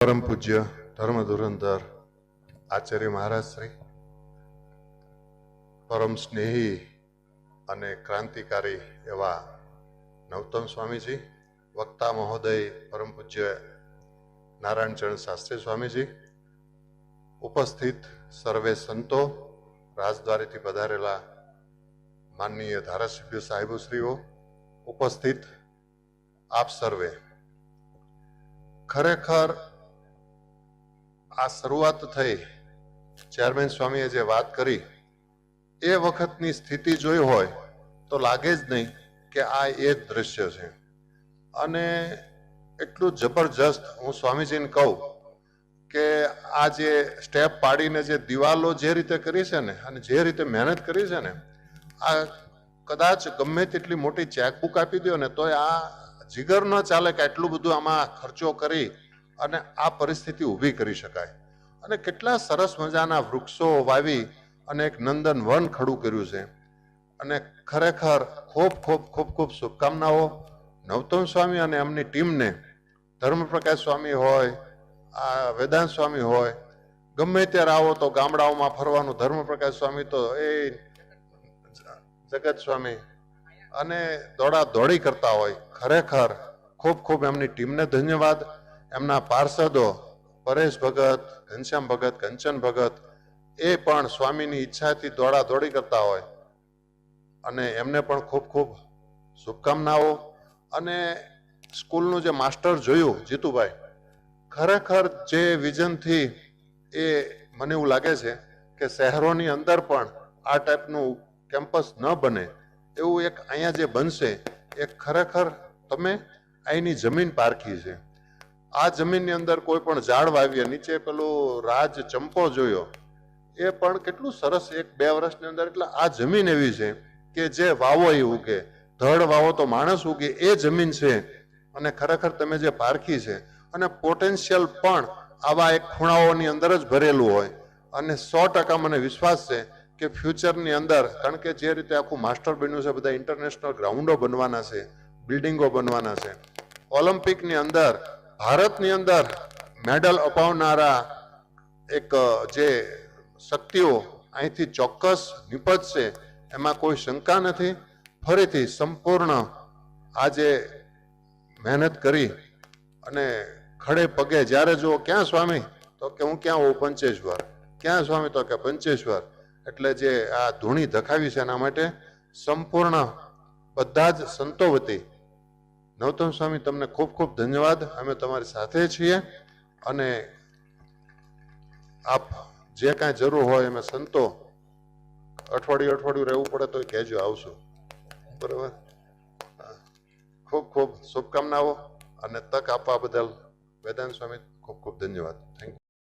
परम पूज्य धर्म धुरंधर आचार्य महाराज श्री परम स्नेही अने क्रांतिकारी एवा नवतम स्वामीजी, वक्ता महोदय परम पूज्य नारायण चरण शास्त्री स्वामीजी, उपस्थित सर्वे संतो, राजद्वारी थी पधारेला माननीय धारासभ्य साहेबश्रीओ, उपस्थित आप सर्वे, खरेखर आ शरूआत थई चेरमेन स्वामीए जे बात करी ए वखतनी स्थिति जोई होय तो लागे ज नहीं कि आ ए दृश्य छे। अने एटलू जबरदस्त हूँ स्वामीजीने कहूं के आ जे स्टेप पाड़ीने जे दीवालो जे रीते करी छे ने अने जे रीते मेहनत करी छे ने, आ कदाच गमे तेटली मोटी चेकबुक आपी दो ने तोय आ जिगर न चाले के आटलू बधुं आमां खर्चो करी अने आ परिस्थिति ऊभी करी शकाय। अने केटला सरस मजाना वृक्षो वावी अने एक नंदन वन खड़ू कर्युं छे। अने खरेखर खूब खूब खूब खूब शुभकामनाओ नवतम स्वामी अने एमनी टीमने, धर्मप्रकाश स्वामी होय, आ वेदांत स्वामी होय, गमे त्यारे आवो तो गामडाओमां फरवानुं, धर्मप्रकाश स्वामी तो ए जगत स्वामी अने दौड़ा दौड़ी करता होय। खरेखर खूब खूब एमनी टीमने धन्यवाद। एमना पार्षदो परेश भगत, घनश्याम भगत, कंचन भगत ए पण स्वामीनी इच्छाथी दौड़ा दौड़ी करता होय अने एमने पण खूब खूब शुभकामनाओ। अने स्कूलनुं जे मास्टर जोयुं जीतुभाई, खरेखर जे विजन थी ए मने एवुं लागे छे के शहेरोनी अंदर पण आ टाइपनुं केम्पस न बने एवुं एक अहींया जे बनशे ए खरेखर तमे અહીંની જમીન પારખી છે। આ જમીનની અંદર કોઈ પણ ઝાડ વાવીએ, નીચે પેલો રાજ ચંપો જોયો, એ પણ કેટલું સરસ 1-2 વર્ષની અંદર। એટલે આ જમીન એવી છે કે જે વાવો એ ઉગે, ધડ વાવો તો માણસ ઉગે, એ જમીન છે। અને ખરેખર તમે જે પારખી છે અને પોટેન્શિયલ પણ આવા એક ખૂણાઓની અંદર જ ભરેલું હોય અને 100% મને વિશ્વાસ છે કે ફ્યુચરની અંદર, કારણ કે જે રીતે આખું માસ્ટર બન્યું છે, બધા ઇન્ટરનેશનલ ગ્રાઉન્ડો બનવાના છે, બિલ્ડિંગો બનવાના છે, ઓલિમ્પિકની અંદર ભારતની અંદર મેડલ અપાવનારા એક જે શક્તિઓ અહીંથી ચોક્કસ નિપજશે એમાં કોઈ શંકા નથી। ફરીથી સંપૂર્ણ આજે મહેનત કરી અને ખડે પગે જ્યારે જો ક્યાં સ્વામી તો કે હું ક્યાં હોઉં પંચેશ્વર, ક્યાં સ્વામી તો કે પંચેશ્વર, એટલે જે આ ધૂણી ધખાવી છે એના માટે સંપૂર્ણ બધા જ સંતો વતી નવતમ સ્વામી તમને ખૂબ ખૂબ ધન્યવાદ। અમે તમારી સાથે છીએ અને આપ જે કાંઈ જરૂર હોય અમે સંતો અઠવાડિયું રહેવું પડે તો કહેજો, આવશું, બરાબર। ખૂબ ખૂબ શુભકામનાઓ અને તક આપવા બદલ વેદાંત સ્વામી ખૂબ ખૂબ ધન્યવાદ। Thank you.